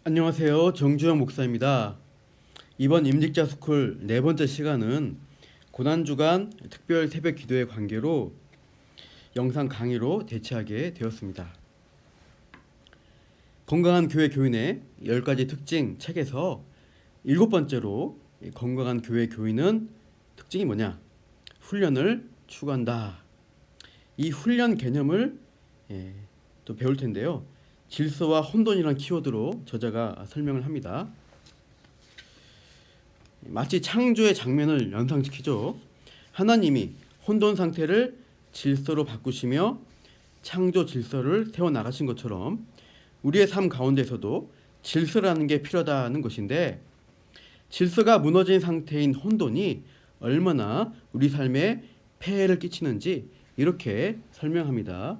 안녕하세요. 정주영 목사입니다. 이번 임직자 스쿨 네 번째 시간은 고난주간 특별 새벽 기도의 관계로 영상 강의로 대체하게 되었습니다. 건강한 교회 교인의 10가지 특징 책에서 7번째로 건강한 교회 교인은 특징이 뭐냐? 훈련을 추구한다. 이 훈련 개념을 또 배울 텐데요. 질서와 혼돈이라는 키워드로 저자가 설명을 합니다. 마치 창조의 장면을 연상시키죠. 하나님이 혼돈 상태를 질서로 바꾸시며 창조 질서를 세워나가신 것처럼 우리의 삶 가운데서도 질서라는 게 필요하다는 것인데, 질서가 무너진 상태인 혼돈이 얼마나 우리 삶에 폐해를 끼치는지 이렇게 설명합니다.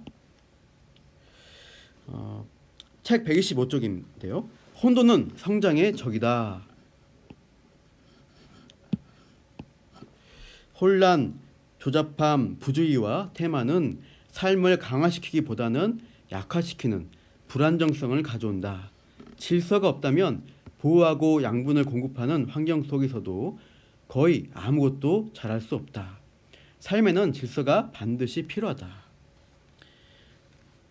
책 125쪽인데요. 혼돈은 성장의 적이다. 혼란, 조잡함, 부주의와 태만은 삶을 강화시키기보다는 약화시키는 불안정성을 가져온다. 질서가 없다면 보호하고 양분을 공급하는 환경 속에서도 거의 아무것도 잘할 수 없다. 삶에는 질서가 반드시 필요하다.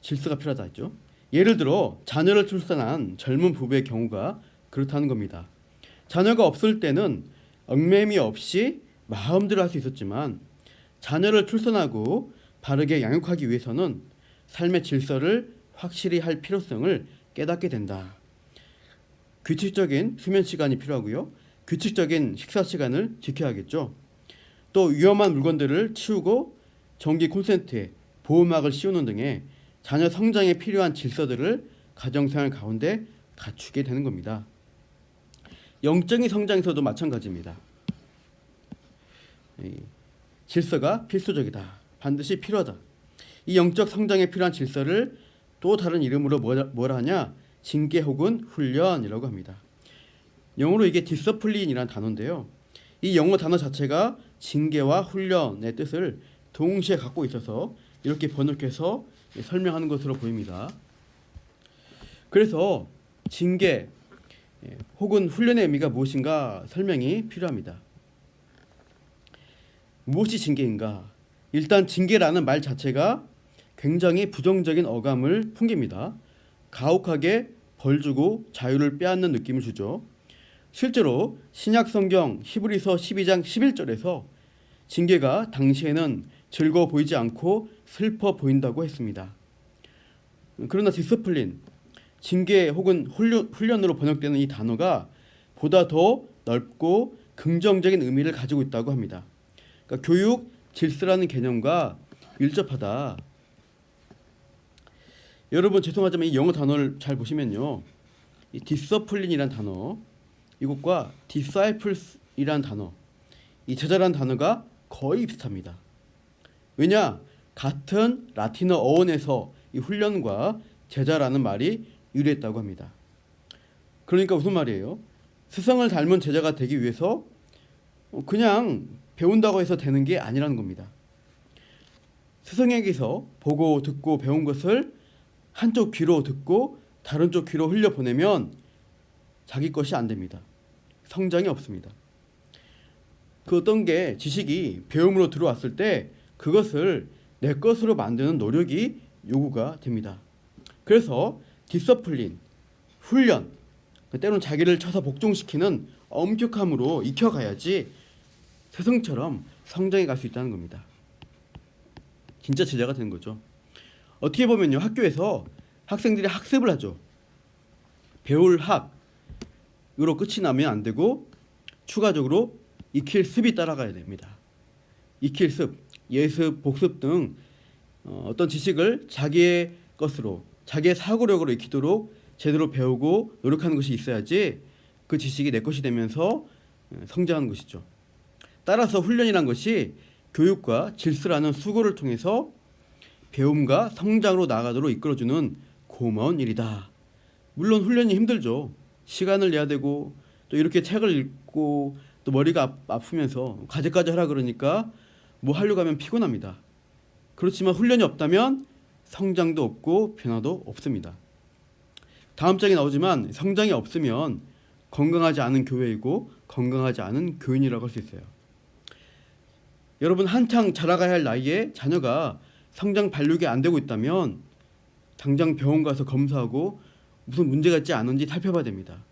질서가 필요하다 했죠. 예를 들어 자녀를 출산한 젊은 부부의 경우가 그렇다는 겁니다. 자녀가 없을 때는 얽매임이 없이 마음대로 할 수 있었지만, 자녀를 출산하고 바르게 양육하기 위해서는 삶의 질서를 확실히 할 필요성을 깨닫게 된다. 규칙적인 수면 시간이 필요하고요. 규칙적인 식사 시간을 지켜야겠죠. 또 위험한 물건들을 치우고 전기 콘센트에 보호막을 씌우는 등의 자녀 성장에 필요한 질서들을 가정생활 가운데 갖추게 되는 겁니다. 영적인 성장에서도 마찬가지입니다. 질서가 필수적이다. 반드시 필요하다. 이 영적 성장에 필요한 질서를 또 다른 이름으로 뭐라 하냐? 징계 혹은 훈련이라고 합니다. 영어로 이게 디서플린이라는 단어인데요. 이 영어 단어 자체가 징계와 훈련의 뜻을 동시에 갖고 있어서 이렇게 번역해서 설명하는 것으로 보입니다. 그래서 징계 혹은 훈련의 의미가 무엇인가 설명이 필요합니다. 무엇이 징계인가? 일단 징계라는 말 자체가 굉장히 부정적인 어감을 풍깁니다. 가혹하게 벌주고 자유를 빼앗는 느낌을 주죠. 실제로 신약 성경 히브리서 12장 11절에서 징계가 당시에는 즐거워 보이지 않고 슬퍼 보인다고 했습니다. 그러나 디스플린, 징계 혹은 훈련으로 번역되는 이 단어가 보다 더 넓고 긍정적인 의미를 가지고 있다고 합니다. 그러니까 교육, 질서라는 개념과 밀접하다. 여러분 죄송하지만 이 영어 단어를 잘 보시면요, 이 디서플린이란 단어, 이것과 disciples이란 단어, 이 제자라는 단어가 거의 비슷합니다. 왜냐? 같은 라틴어 어원에서 이 훈련과 제자라는 말이 유래했다고 합니다. 그러니까 무슨 말이에요? 스승을 닮은 제자가 되기 위해서 그냥 배운다고 해서 되는 게 아니라는 겁니다. 스승에게서 보고 듣고 배운 것을 한쪽 귀로 듣고 다른 쪽 귀로 흘려보내면 자기 것이 안 됩니다. 성장이 없습니다. 그 어떤 게 지식이 배움으로 들어왔을 때 그것을 내 것으로 만드는 노력이 요구가 됩니다. 그래서 디서플린, 훈련, 때로는 자기를 쳐서 복종시키는 엄격함으로 익혀가야지 스승처럼 성장해 갈 수 있다는 겁니다. 진짜 제자가 되는 거죠. 어떻게 보면요, 학교에서 학생들이 학습을 하죠. 배울 학으로 끝이 나면 안 되고 추가적으로 익힐 습이 따라가야 됩니다. 익힐 습, 예습, 복습 등 어떤 지식을 자기의 것으로, 자기의 사고력으로 익히도록 제대로 배우고 노력하는 것이 있어야지 그 지식이 내 것이 되면서 성장하는 것이죠. 따라서 훈련이란 것이 교육과 질서라는 수고를 통해서 배움과 성장으로 나아가도록 이끌어주는 고마운 일이다. 물론 훈련이 힘들죠. 시간을 내야 되고 또 이렇게 책을 읽고 또 머리가 아프면서 과제까지 하라 그러니까 뭐 하려고 하면 피곤합니다. 그렇지만 훈련이 없다면 성장도 없고 변화도 없습니다. 다음 장에 나오지만 성장이 없으면 건강하지 않은 교회이고 건강하지 않은 교인이라고 할 수 있어요. 여러분 한창 자라가야 할 나이에 자녀가 성장 발육이 안 되고 있다면 당장 병원 가서 검사하고 무슨 문제가 있지 않은지 살펴봐야 됩니다.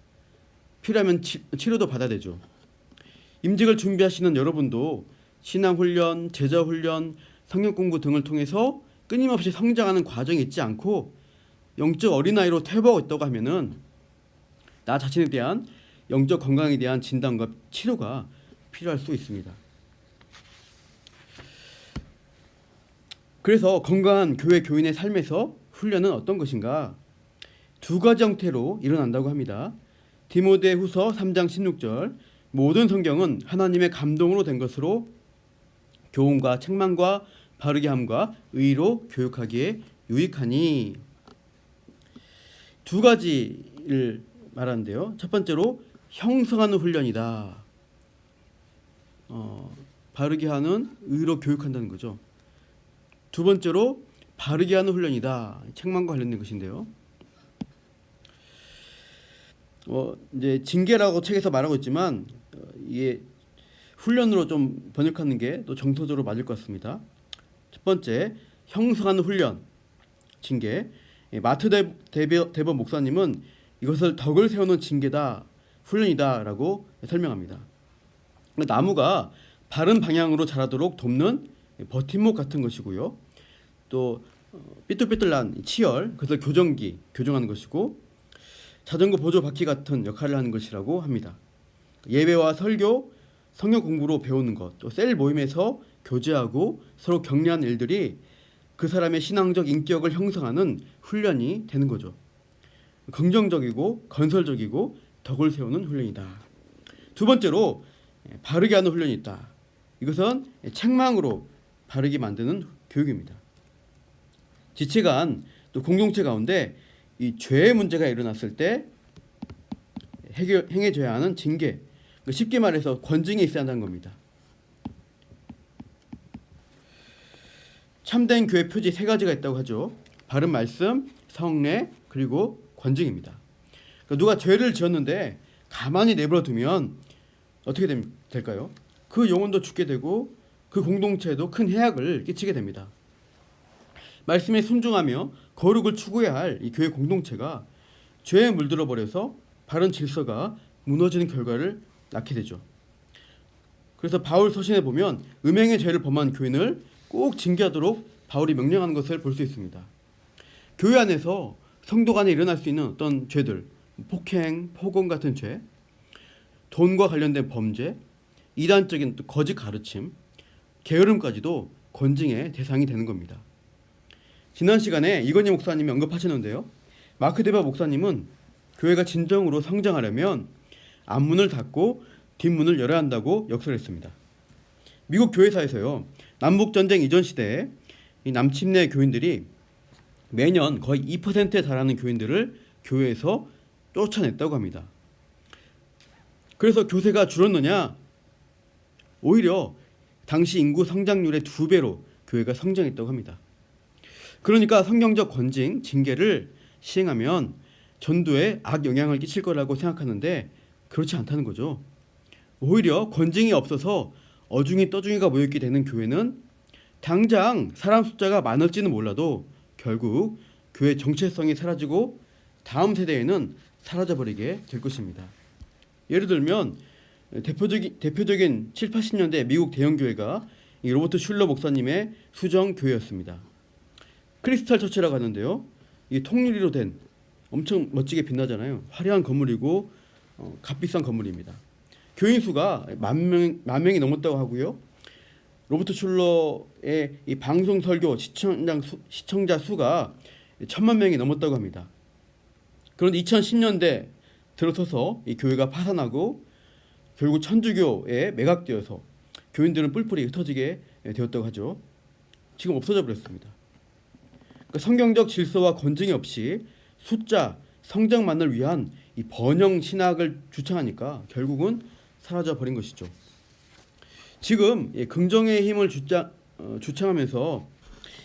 필요하면 치료도 받아야 되죠. 임직을 준비하시는 여러분도 신앙훈련, 제자훈련, 성경공부 등을 통해서 끊임없이 성장하는 과정이 있지 않고 영적 어린아이로 퇴보하고 있다고 하면은 나 자신에 대한 영적 건강에 대한 진단과 치료가 필요할 수 있습니다. 그래서 건강한 교회 교인의 삶에서 훈련은 어떤 것인가? 두 가지 형태로 일어난다고 합니다. 디모데후서 3장 16절 모든 성경은 하나님의 감동으로 된 것으로 교훈과 책망과 바르게 함과 의로 교육하기에 유익하니. 두 가지를 말하는데요. 첫 번째로 형성하는 훈련이다. 바르게 하는 의로 교육한다는 거죠. 두 번째로 바르게 하는 훈련이다. 책망과 관련된 것인데요. 이제 징계라고 책에서 말하고 있지만 이게 훈련으로 좀 번역하는 게 또 정서적으로 맞을 것 같습니다. 첫 번째, 형성하는 훈련, 징계. 마트 대법 목사님은 이것을 덕을 세우는 징계다, 훈련이다라고 설명합니다. 나무가 바른 방향으로 자라도록 돕는 버팀목 같은 것이고요. 또 삐뚤삐뚤난 치열, 그것을 교정하는 것이고 자전거 보조 바퀴 같은 역할을 하는 것이라고 합니다. 예배와 설교, 성경 공부로 배우는 것, 또 셀 모임에서 교제하고 서로 격려하는 일들이 그 사람의 신앙적 인격을 형성하는 훈련이 되는 거죠. 긍정적이고 건설적이고 덕을 세우는 훈련이다. 두 번째로 바르게 하는 훈련이 있다. 이것은 책망으로 바르게 만드는 교육입니다. 지체간 또 공동체 가운데 이 죄의 문제가 일어났을 때 행해져야 하는 징계, 쉽게 말해서 권징이 있어야 한다는 겁니다. 참된 교회 표지 세 가지가 있다고 하죠. 바른 말씀, 성례, 그리고 권징입니다. 그러니까 누가 죄를 지었는데 가만히 내버려 두면 어떻게 될까요? 그 영혼도 죽게 되고 그 공동체에도 큰 해악을 끼치게 됩니다. 말씀에 순종하며 거룩을 추구해야 할 이 교회 공동체가 죄에 물들어 버려서 바른 질서가 무너지는 결과를 낳게 되죠. 그래서 바울 서신에 보면 음행의 죄를 범한 교인을 꼭 징계하도록 바울이 명령하는 것을 볼 수 있습니다. 교회 안에서 성도 간에 일어날 수 있는 어떤 죄들, 폭행, 폭언 같은 죄, 돈과 관련된 범죄, 이단적인 거짓 가르침, 게으름까지도 권징의 대상이 되는 겁니다. 지난 시간에 이건희 목사님이 언급하셨는데요. 마크 데바 목사님은 교회가 진정으로 성장하려면 앞문을 닫고 뒷문을 열어야 한다고 역설했습니다. 미국 교회사에서요. 남북전쟁 이전 시대에 이 남침내 교인들이 매년 거의 2%에 달하는 교인들을 교회에서 쫓아냈다고 합니다. 그래서 교세가 줄었느냐? 오히려 당시 인구 성장률의 2배로 교회가 성장했다고 합니다. 그러니까 성경적 권징, 징계를 시행하면 전도에 악영향을 끼칠 거라고 생각하는데 그렇지 않다는 거죠. 오히려 권징이 없어서 어중이 떠중이가 모여있게 되는 교회는 당장 사람 숫자가 많을지는 몰라도 결국 교회 정체성이 사라지고 다음 세대에는 사라져버리게 될 것입니다. 예를 들면 대표적인 7, 80년대 미국 대형교회가 이 로버트 슐러 목사님의 수정교회였습니다. 크리스탈 처치라고 하는데요. 이 통유리로 된 엄청 멋지게 빛나잖아요. 화려한 건물이고 값비싼 건물입니다. 교인 수가 만 명이 넘었다고 하고요. 로버트 슐러의 이 방송 설교 시청자 수가 1,000만 명이 넘었다고 합니다. 그런데 2010년대 들어서서 이 교회가 파산하고 결국 천주교에 매각되어서 교인들은 뿔뿔이 흩어지게 되었다고 하죠. 지금 없어져 버렸습니다. 그러니까 성경적 질서와 권징이 없이 숫자, 성장만을 위한 이 번영 신학을 주창하니까 결국은 사라져 버린 것이죠. 지금 긍정의 힘을 주창하면서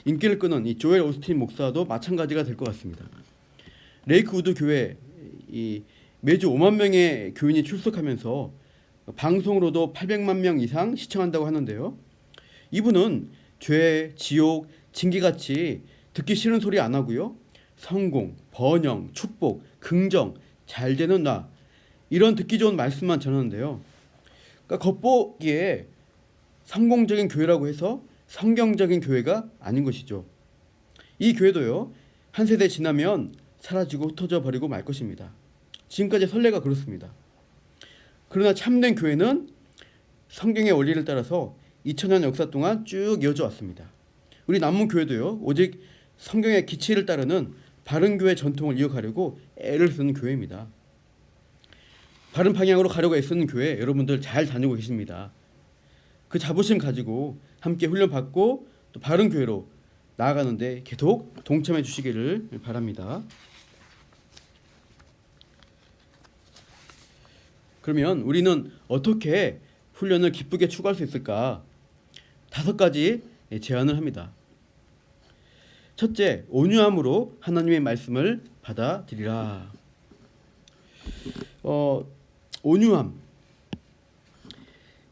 인기를 끄는 이 조엘 오스틴 목사도 마찬가지가 될 것 같습니다. 레이크우드 교회 매주 5만 명의 교인이 출석하면서 방송으로도 800만 명 이상 시청한다고 하는데요. 이분은 죄, 지옥, 징계같이 듣기 싫은 소리 안 하고요. 성공, 번영, 축복, 긍정, 잘 되는 나 이런 듣기 좋은 말씀만 전하는데요. 그러니까 겉보기에 성공적인 교회라고 해서 성경적인 교회가 아닌 것이죠. 이 교회도요. 한 세대 지나면 사라지고 흩어져 버리고 말 것입니다. 지금까지 선례가 그렇습니다. 그러나 참된 교회는 성경의 원리를 따라서 2000년 역사 동안 쭉 이어져 왔습니다. 우리 남문교회도요. 오직 성경의 기치를 따르는 바른 교회 전통을 이어가려고 애를 쓰는 교회입니다. 바른 방향으로 가려고 애쓰는 교회 여러분들 잘 다니고 계십니다. 그 자부심 가지고 함께 훈련받고 또 바른 교회로 나아가는데 계속 동참해 주시기를 바랍니다. 그러면 우리는 어떻게 훈련을 기쁘게 추구할 수 있을까? 5가지 제안을 합니다. 첫째, 온유함으로 하나님의 말씀을 받아들이라. 온유함.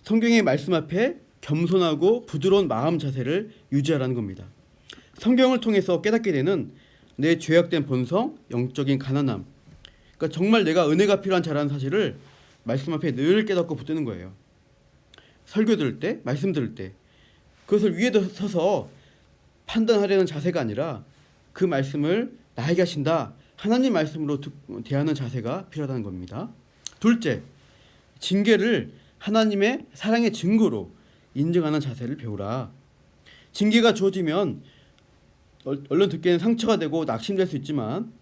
성경의 말씀 앞에 겸손하고 부드러운 마음 자세를 유지하라는 겁니다. 성경을 통해서 깨닫게 되는 내 죄악된 본성, 영적인 가난함. 그러니까 정말 내가 은혜가 필요한 자라는 사실을 말씀 앞에 늘 깨닫고 붙드는 거예요. 설교 들을 때, 말씀 들을 때 그것을 위에 서서 판단하려는 자세가 아니라 그 말씀을 나에게 하신다. 하나님 말씀으로 대하는 자세가 필요하다는 겁니다. 둘째, 징계를 하나님의 사랑의 증거로 인정하는 자세를 배우라. 징계가 주어지면 얼른 듣기에는 상처가 되고 낙심될 수 있지만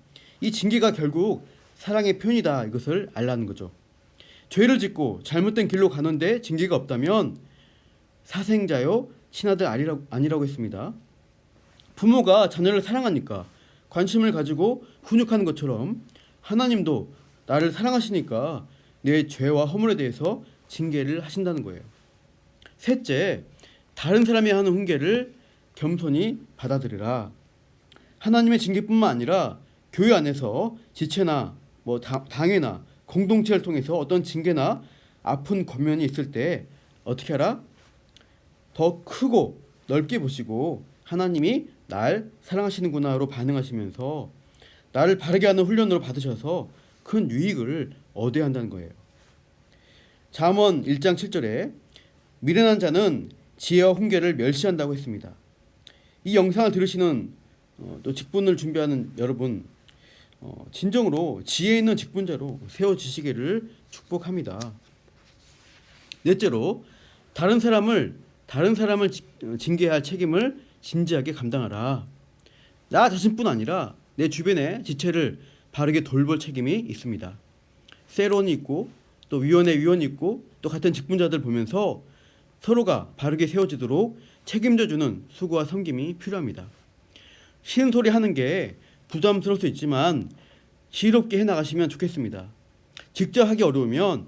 이 징계가 결국 사랑의 표현이다. 이것을 알라는 거죠. 죄를 짓고 잘못된 길로 가는데 징계가 없다면 사생자요 친아들 아니라고 했습니다. 부모가 자녀를 사랑하니까 관심을 가지고 훈육하는 것처럼 하나님도 나를 사랑하시니까 내 죄와 허물에 대해서 징계를 하신다는 거예요. 셋째, 다른 사람이 하는 훈계를 겸손히 받아들이라. 하나님의 징계뿐만 아니라 교회 안에서 지체나 당회나 공동체를 통해서 어떤 징계나 아픈 권면이 있을 때 어떻게 하라? 더 크고 넓게 보시고 하나님이 날 사랑하시는구나로 반응하시면서 나를 바르게 하는 훈련으로 받으셔서 큰 유익을 얻어야 한다는 거예요. 잠언 1장 7절에 미련한 자는 지혜와 훈계를 멸시한다고 했습니다. 이 영상을 들으시는 또 직분을 준비하는 여러분, 진정으로 지혜 있는 직분자로 세워지시기를 축복합니다. 넷째로 다른 사람을 징계해야 할 책임을 진지하게 감당하라. 나 자신뿐 아니라 내 주변의 지체를 바르게 돌볼 책임이 있습니다. 세론이 있고 또 위원이 있고 또 같은 직분자들 보면서 서로가 바르게 세워지도록 책임져주는 수고와 섬김이 필요합니다. 싫은 소리 하는 게 부담스러울 수 있지만 지혜롭게 해나가시면 좋겠습니다. 직접 하기 어려우면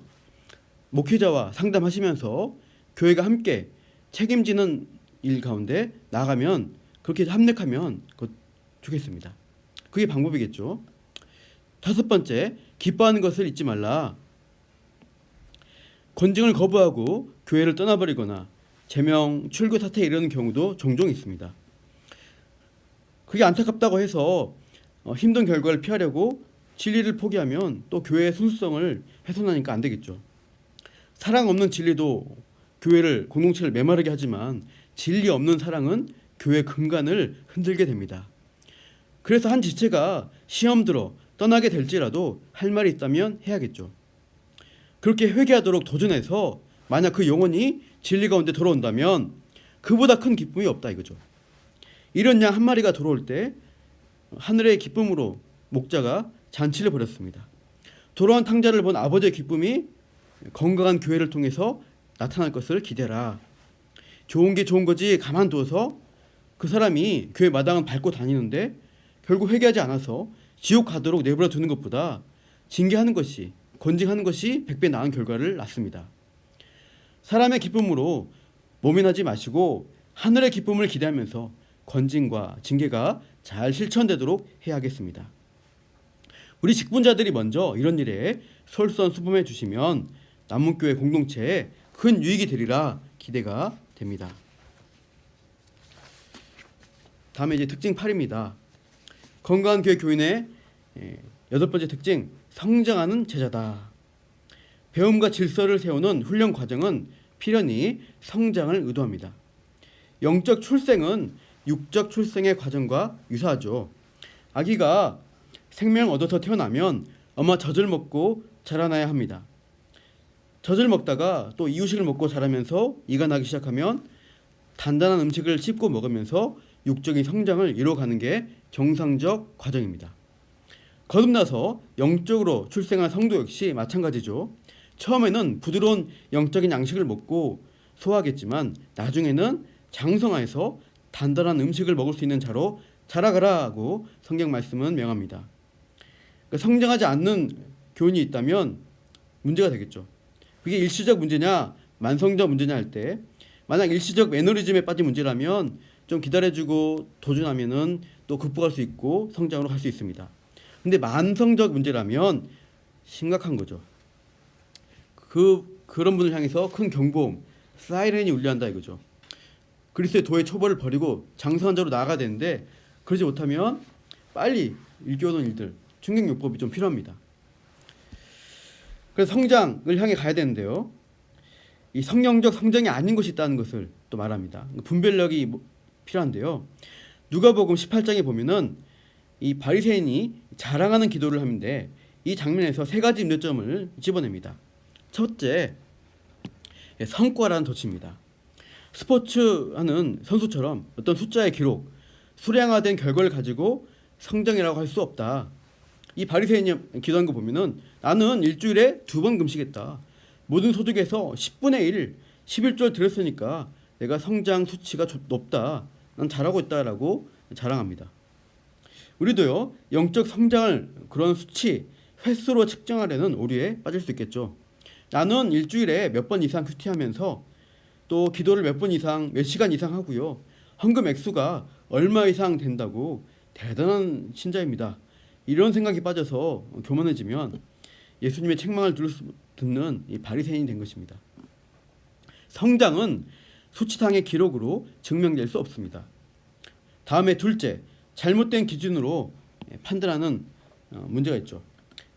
목회자와 상담하시면서 교회가 함께 책임지는 일 가운데 나가면 그렇게 합력하면 좋겠습니다. 그게 방법이겠죠. 5번째, 기뻐하는 것을 잊지 말라. 권징을 거부하고 교회를 떠나버리거나 제명, 출교 사태에 이르는 경우도 종종 있습니다. 그게 안타깝다고 해서 힘든 결과를 피하려고 진리를 포기하면 또 교회의 순수성을 훼손하니까 안 되겠죠. 사랑 없는 진리도 교회를 공동체를 메마르게 하지만 진리 없는 사랑은 교회 근간을 흔들게 됩니다. 그래서 한 지체가 시험 들어 떠나게 될지라도 할 말이 있다면 해야겠죠. 그렇게 회개하도록 도전해서 만약 그 영혼이 진리 가운데 돌아온다면 그보다 큰 기쁨이 없다 이거죠. 이런 양 한 마리가 돌아올 때 하늘의 기쁨으로 목자가 잔치를 벌였습니다. 돌아온 탕자를 본 아버지의 기쁨이 건강한 교회를 통해서 나타날 것을 기대라. 좋은 게 좋은 거지 가만두어서 그 사람이 교회 마당은 밟고 다니는데 결국 회개하지 않아서 지옥 가도록 내버려 두는 것보다 징계하는 것이, 권징하는 것이 100배 나은 결과를 낳습니다. 사람의 기쁨으로 모면하지 마시고 하늘의 기쁨을 기대하면서 권징과 징계가 잘 실천되도록 해야 하겠습니다. 우리 직분자들이 먼저 이런 일에 솔선수범해 주시면 남문교회 공동체에 큰 유익이 되리라 기대가 됩니다. 다음에 이제 특징 8입니다. 건강한 교회 교인의 8번째 특징, 성장하는 제자다. 배움과 질서를 세우는 훈련 과정은 필연히 성장을 의도합니다. 영적 출생은 육적 출생의 과정과 유사하죠. 아기가 생명 얻어서 태어나면 엄마 젖을 먹고 자라나야 합니다. 젖을 먹다가 또 이유식을 먹고 자라면서 이가 나기 시작하면 단단한 음식을 씹고 먹으면서 육적인 성장을 이루어가는 게 정상적 과정입니다. 거듭나서 영적으로 출생한 성도 역시 마찬가지죠. 처음에는 부드러운 영적인 양식을 먹고 소화하겠지만 나중에는 장성하여서 단단한 음식을 먹을 수 있는 자로 자라가라고 성경 말씀은 명합니다. 그러니까 성장하지 않는 교인이 있다면 문제가 되겠죠. 그게 일시적 문제냐 만성적 문제냐 할 때, 만약 일시적 매너리즘에 빠진 문제라면 좀 기다려주고 도전하면은 또 극복할 수 있고 성장으로 갈 수 있습니다. 근데 만성적 문제라면 심각한 거죠. 그런 분을 향해서 큰 경보음, 사이렌이 울려한다 이거죠. 그리스도의 도의 초벌을 버리고 장성한 자로 나아가야 되는데 그러지 못하면 빨리 일깨우는 일들, 충격요법이 좀 필요합니다. 그래서 성장을 향해 가야 되는데요. 이 성령적 성장이 아닌 것이 있다는 것을 또 말합니다. 분별력이 필요한데요. 누가복음 18장에 보면은 이 바리새인이 자랑하는 기도를 하는데 이 장면에서 세 가지 문제점을 집어냅니다. 첫째, 성과라는 덫입니다. 스포츠하는 선수처럼 어떤 숫자의 기록, 수량화된 결과를 가지고 성장이라고 할 수 없다. 이 바리새인이 기도한 거 보면은 나는 일주일에 2번 금식했다. 모든 소득에서 10분의 1, 11조를 드렸으니까 내가 성장 수치가 높다. 난 잘하고 있다라고 자랑합니다. 우리도요, 영적 성장을 그런 수치, 횟수로 측정하려는 오류에 빠질 수 있겠죠. 나는 일주일에 몇 번 이상 큐티하면서 또 기도를 몇 번 이상, 몇 시간 이상 하고요. 헌금 액수가 얼마 이상 된다고 대단한 신자입니다. 이런 생각이 빠져서 교만해지면 예수님의 책망을 듣는 이 바리새인이 된 것입니다. 성장은 수치상의 기록으로 증명될 수 없습니다. 다음에 둘째, 잘못된 기준으로 판단하는 문제가 있죠.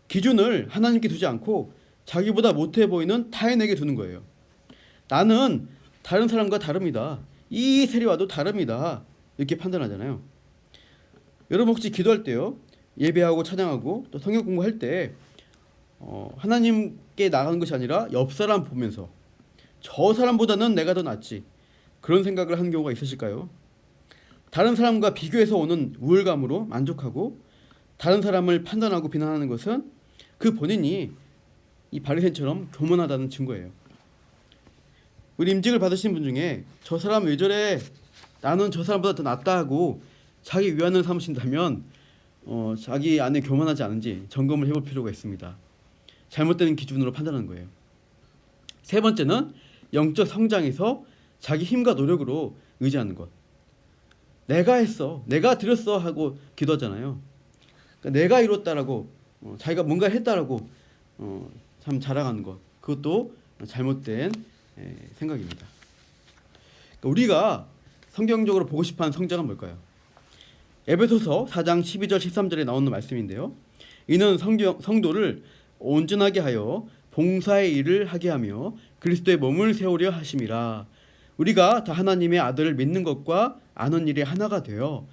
기준을 하나님께 두지 않고 자기보다 못해 보이는 타인에게 두는 거예요. 나는 다른 사람과 다릅니다. 이 세리와도 다릅니다. 이렇게 판단하잖아요. 여러분 혹시 기도할 때요, 예배하고 찬양하고 또 성경 공부할 때 하나님께 나가는 것이 아니라 옆 사람 보면서 저 사람보다는 내가 더 낫지, 그런 생각을 하는 경우가 있으실까요? 다른 사람과 비교해서 오는 우월감으로 만족하고 다른 사람을 판단하고 비난하는 것은 그 본인이 이 바리새인처럼 교만하다는 증거예요. 우리 임직을 받으신 분 중에 저 사람 왜 저래, 나는 저 사람보다 더 낫다 하고 자기 위안을 삼으신다면 자기 안에 교만하지 않은지 점검을 해볼 필요가 있습니다. 잘못된 기준으로 판단하는 거예요. 세 번째는 영적 성장에서 자기 힘과 노력으로 의지하는 것. 내가 했어, 내가 드렸어 하고 기도하잖아요. 그러니까 내가 이뤘다라고 자기가 뭔가 했다라고 참 자랑하는 것, 그것도 잘못된 생각입니다. 그러니까 우리가 성경적으로 보고 싶어하는 성장은 뭘까요? 에베소서 4장 12절 13절에 나오는 말씀인데요. 이는 성도를 온전하게 하여 봉사의 일을 하게 하며 그리스도의 몸을 세우려 하심이라. 우리가 다 하나님의 아들을 믿는 것과 아는 일에 하나가 되어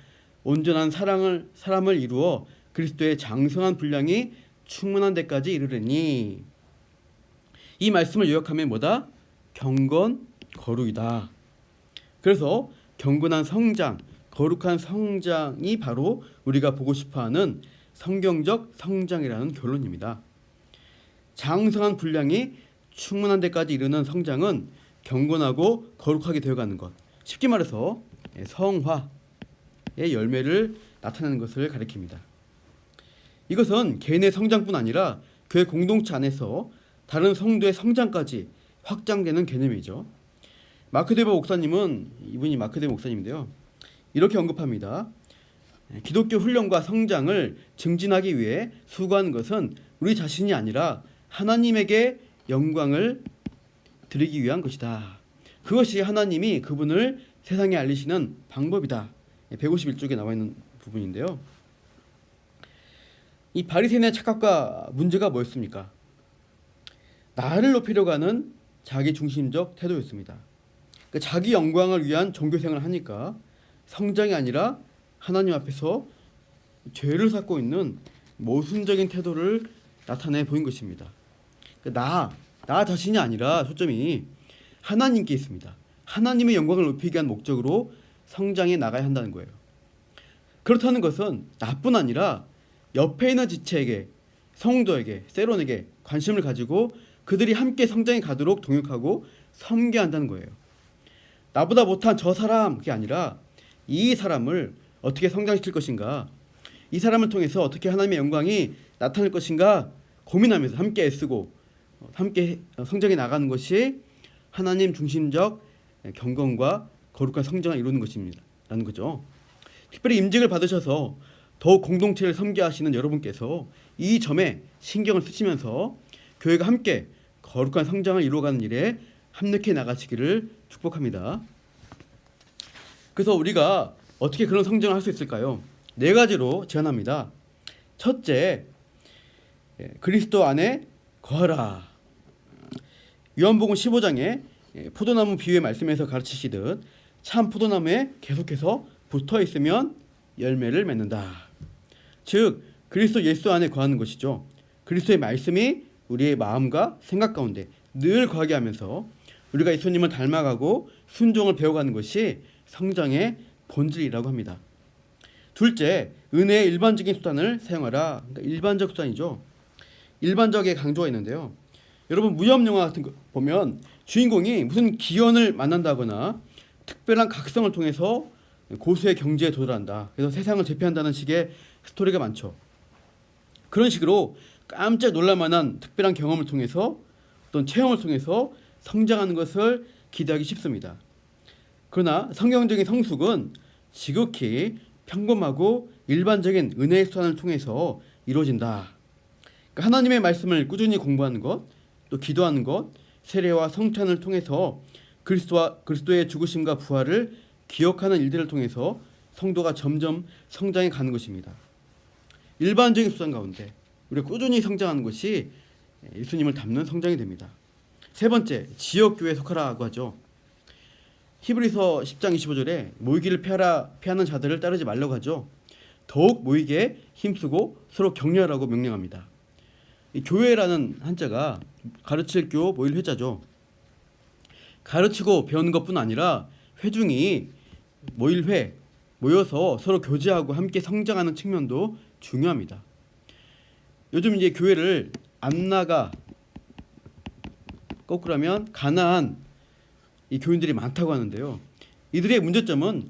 온전한 사람을 이루어 그리스도의 장성한 분량이 충만한 데까지 이르르니. 이 말씀을 요약하면 뭐다? 경건, 거룩이다. 그래서 경건한 성장, 거룩한 성장이 바로 우리가 보고 싶어하는 성경적 성장이라는 결론입니다. 장성한 분량이 충만한 데까지 이르는 성장은 경건하고 거룩하게 되어가는 것, 쉽게 말해서 성화의 열매를 나타내는 것을 가리킵니다. 이것은 개인의 성장뿐 아니라 교회 공동체 안에서 다른 성도의 성장까지 확장되는 개념이죠. 마크 데버 목사님은, 이분이 마크 데버 목사님인데요, 이렇게 언급합니다. 기독교 훈련과 성장을 증진하기 위해 수고하는 것은 우리 자신이 아니라 하나님에게 영광을 드리기 위한 것이다. 그것이 하나님이 그분을 세상에 알리시는 방법이다. 151쪽에 나와 있는 부분인데요. 이 바리새인의 착각과 문제가 뭐였습니까? 나를 높이려고 하는 자기 중심적 태도였습니다. 그러니까 자기 영광을 위한 종교생활을 하니까 성장이 아니라 하나님 앞에서 죄를 쌓고 있는 모순적인 태도를 나타내 보인 것입니다. 그러니까 나 자신이 아니라 초점이 하나님께 있습니다. 하나님의 영광을 높이기 위한 목적으로 성장해 나가야 한다는 거예요. 그렇다는 것은 나뿐 아니라 옆에 있는 지체에게, 성도에게, 세론에게 관심을 가지고 그들이 함께 성장해 가도록 동역하고 섬겨야 한다는 거예요. 나보다 못한 저 사람, 그게 아니라 이 사람을 어떻게 성장시킬 것인가, 이 사람을 통해서 어떻게 하나님의 영광이 나타날 것인가 고민하면서 함께 애쓰고 함께 성장해 나가는 것이 하나님 중심적 경건과 거룩한 성장을 이루는 것입니다. 라는 거죠. 특별히 임직을 받으셔서 더욱 공동체를 섬겨 하시는 여러분께서 이 점에 신경을 쓰시면서 교회가 함께 거룩한 성장을 이루어가는 일에 합력해 나가시기를 축복합니다. 그래서 우리가 어떻게 그런 성장을 할 수 있을까요? 4가지로 제안합니다. 첫째, 그리스도 안에 거하라. 요한복음 15장에 포도나무 비유의 말씀에서 가르치시듯 참 포도나무에 계속해서 붙어 있으면 열매를 맺는다. 즉 그리스도 예수 안에 거하는 것이죠. 그리스도의 말씀이 우리의 마음과 생각 가운데 늘 거하게 하면서 우리가 예수님을 닮아가고 순종을 배워가는 것이 성장의 본질이라고 합니다. 둘째, 은혜의 일반적인 수단을 사용하라. 그러니까 일반적 수단이죠. 일반적의 강조가 있는데요. 여러분 무협 영화 같은 거 보면 주인공이 무슨 기원을 만난다거나 특별한 각성을 통해서 고수의 경지에 도달한다. 그래서 세상을 제패한다는 식의 스토리가 많죠. 그런 식으로 깜짝 놀랄만한 특별한 경험을 통해서 어떤 체험을 통해서 성장하는 것을 기대하기 쉽습니다. 그러나 성경적인 성숙은 지극히 평범하고 일반적인 은혜의 수단을 통해서 이루어진다. 그러니까 하나님의 말씀을 꾸준히 공부하는 것, 또 기도하는 것, 세례와 성찬을 통해서 그리스도의 죽으심과 부활을 기억하는 일들을 통해서 성도가 점점 성장해 가는 것입니다. 일반적인 수단 가운데 우리가 꾸준히 성장하는 것이 예수님을 닮는 성장이 됩니다. 세 번째, 지역교회에 속하라고 하죠. 히브리서 10장 25절에 모이기를 피하는 자들을 따르지 말라고 하죠. 더욱 모이기에 힘쓰고 서로 격려하라고 명령합니다. 이 교회라는 한자가 가르칠 교 모일 회자죠. 가르치고 배우는 것뿐 아니라 회중이 모여서 서로 교제하고 함께 성장하는 측면도 중요합니다. 요즘 이제 교회를 안 나가, 거꾸로 하면 가난한 이 교인들이 많다고 하는데요. 이들의 문제점은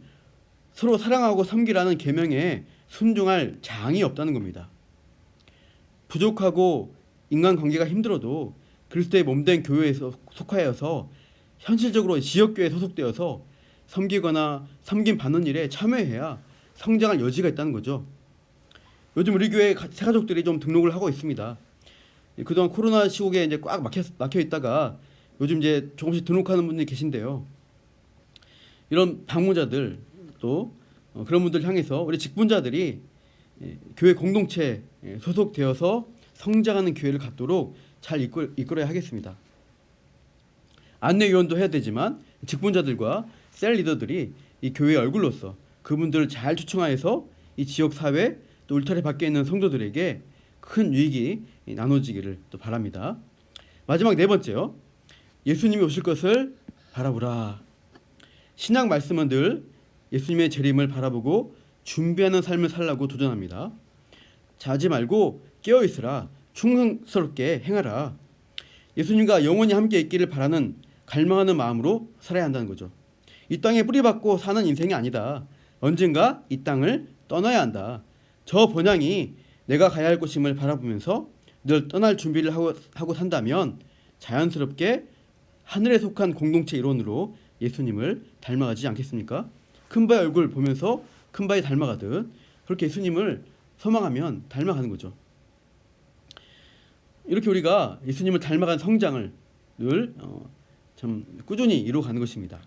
서로 사랑하고 섬기라는 계명에 순종할 장이 없다는 겁니다. 부족하고 인간관계가 힘들어도 그리스도의 몸된 교회에 속하여서 현실적으로 지역교회에 소속되어서 섬기거나 섬김 받는 일에 참여해야 성장할 여지가 있다는 거죠. 요즘 우리 교회 새가족들이 좀 등록을 하고 있습니다. 그동안 코로나 시국에 이제 꽉 막혀 있다가 요즘 이제 조금씩 등록하는 분들이 계신데요. 이런 방문자들 또 그런 분들 향해서 우리 직분자들이 교회 공동체에 소속되어서 성장하는 교회를 갖도록 잘 이끌어야 하겠습니다. 안내위원도 해야 되지만 직분자들과 셀 리더들이 이 교회의 얼굴로서 그분들을 잘 초청하여서 이 지역 사회 또 울타리 밖에 있는 성도들에게 큰 유익이 나눠지기를 또 바랍니다. 마지막 네 번째요. 예수님이 오실 것을 바라보라. 신약 말씀은 늘 예수님의 재림을 바라보고 준비하는 삶을 살라고 도전합니다. 자지 말고 깨어 있으라. 충성스럽게 행하라. 예수님과 영원히 함께 있기를 바라는 갈망하는 마음으로 살아야 한다는 거죠. 이 땅에 뿌리박고 사는 인생이 아니다. 언젠가 이 땅을 떠나야 한다. 저 본향이 내가 가야 할 곳임을 바라보면서 늘 떠날 준비를 하고 산다면 자연스럽게 하늘에 속한 공동체 일원으로 예수님을 닮아가지 않겠습니까? 큰 바의 얼굴 보면서 큰 바에 닮아가듯 그렇게 예수님을 소망하면 닮아가는 거죠. 이렇게 우리가 예수님을 닮아간 성장을 늘 참 꾸준히 이루어가는 것입니다.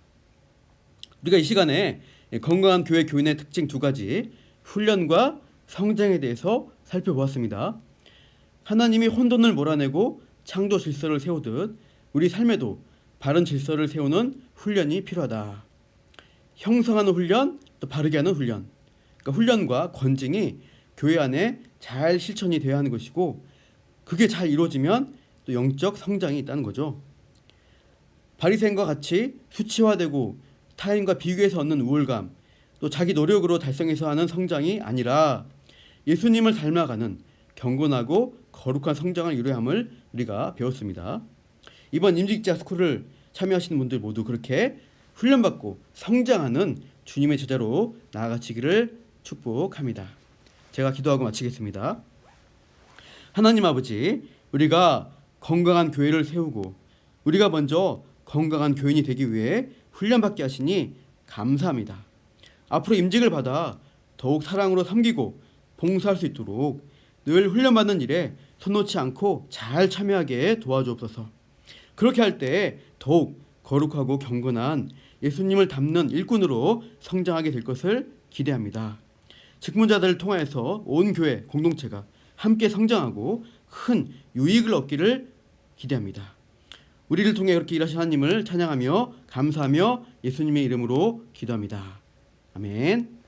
우리가 이 시간에 건강한 교회 교인의 특징 두 가지, 훈련과 성장에 대해서 살펴보았습니다. 하나님이 혼돈을 몰아내고 창조 질서를 세우듯 우리 삶에도 바른 질서를 세우는 훈련이 필요하다. 형성하는 훈련, 또 바르게 하는 훈련. 그러니까 훈련과 권징이 교회 안에 잘 실천이 되어야 하는 것이고, 그게 잘 이루어지면 또 영적 성장이 있다는 거죠. 바리새인과 같이 수치화되고 타인과 비교해서 얻는 우월감, 또 자기 노력으로 달성해서 하는 성장이 아니라 예수님을 닮아가는 경건하고 거룩한 성장을 이루어야 함을 우리가 배웠습니다. 이번 임직자 스쿨을 참여하시는 분들 모두 그렇게 훈련받고 성장하는 주님의 제자로 나아가시기를 축복합니다. 제가 기도하고 마치겠습니다. 하나님 아버지, 우리가 건강한 교회를 세우고 우리가 먼저 건강한 교인이 되기 위해 훈련받게 하시니 감사합니다. 앞으로 임직을 받아 더욱 사랑으로 섬기고 봉사할 수 있도록 늘 훈련받는 일에 손 놓지 않고 잘 참여하게 도와주옵소서. 그렇게 할 때 더욱 거룩하고 경건한 예수님을 닮는 일꾼으로 성장하게 될 것을 기대합니다. 직문자들을 통하여서 온 교회 공동체가 함께 성장하고 큰 유익을 얻기를 기대합니다. 우리를 통해 그렇게 일하신 하나님을 찬양하며 감사하며 예수님의 이름으로 기도합니다. 아멘.